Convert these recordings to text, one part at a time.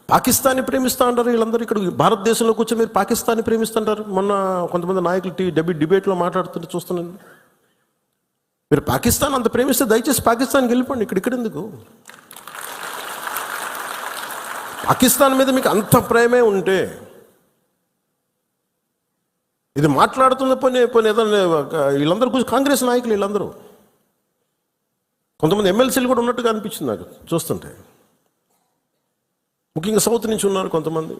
పాకిస్తాన్ని ప్రేమిస్తూ ఉంటారు వీళ్ళందరూ. ఇక్కడ భారతదేశంలో కూర్చొని మీరు పాకిస్తాన్ని ప్రేమిస్తుంటారు. మొన్న కొంతమంది నాయకులు డిబేట్లో మాట్లాడుతుంటే చూస్తున్నాను. మీరు పాకిస్తాన్ అంత ప్రేమిస్తే దయచేసి పాకిస్తాన్కి వెళ్ళిపోండి. ఇక్కడ ఎందుకు? పాకిస్తాన్ మీద మీకు అంత ప్రేమే ఉంటే ఇది మాట్లాడుతున్న పోనీ ఏదైనా వీళ్ళందరూ కూర్చొని కాంగ్రెస్ నాయకులు వీళ్ళందరూ కొంతమంది ఎమ్మెల్సీలు కూడా ఉన్నట్టుగా అనిపించింది నాకు చూస్తుంటే. ముఖ్యంగా సౌత్ నుంచి ఉన్నారు కొంతమంది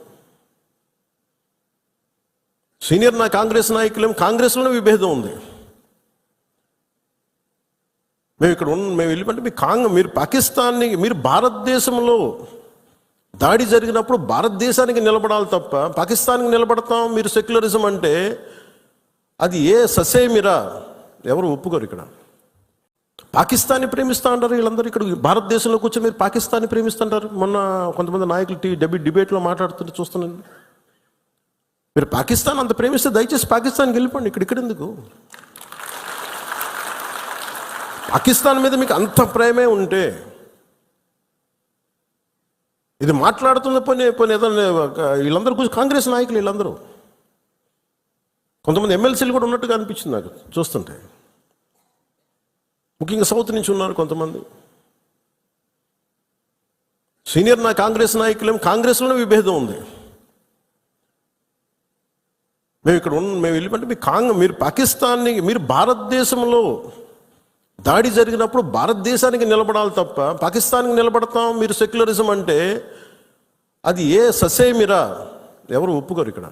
సీనియర్ కాంగ్రెస్ నాయకులు. కాంగ్రెస్లోనే విభేదం ఉంది. మేము వెళ్ళిపోతే మీరు పాకిస్తాన్ని, మీరు భారతదేశంలో దాడి జరిగినప్పుడు భారతదేశానికి నిలబడాలి తప్ప పాకిస్తాన్కి నిలబడతాం మీరు సెక్యులరిజం అంటే అది ససేమిరా ఎవరు ఒప్పుకోరు. ఇక్కడ పాకిస్తాన్ని ప్రేమిస్తూ ఉంటారు వీళ్ళందరూ. ఇక్కడ భారతదేశంలో కూర్చొని మీరు పాకిస్తాన్ని ప్రేమిస్తుంటారు. మొన్న కొంతమంది నాయకులు డిబేట్లో మాట్లాడుతుంటే చూస్తున్నాను. మీరు పాకిస్తాన్ అంత ప్రేమిస్తే దయచేసి పాకిస్తాన్కి వెళ్ళిపోండి. ఇక్కడ ఎందుకు? పాకిస్తాన్ మీద మీకు అంత ప్రేమే ఉంటే ఇది మాట్లాడుతున్న పోనీ ఏదైనా వీళ్ళందరూ కూర్చొని కాంగ్రెస్ నాయకులు వీళ్ళందరూ కొంతమంది ఎమ్మెల్సీలు కూడా ఉన్నట్టుగా అనిపించింది నాకు చూస్తుంటే. ముఖ్యంగా సౌత్ నుంచి ఉన్నారు కొంతమంది సీనియర్ కాంగ్రెస్ నాయకులు. కాంగ్రెస్లోనే విభేదం ఉంది. మేము వెళ్ళిపోతే మీరు పాకిస్తాన్ని, మీరు భారతదేశంలో దాడి జరిగినప్పుడు భారతదేశానికి నిలబడాలి తప్ప పాకిస్తాన్కి నిలబడతాం మీరు సెక్యులరిజం అంటే అది ససేమిరా ఎవరు ఒప్పుకోరు. ఇక్కడ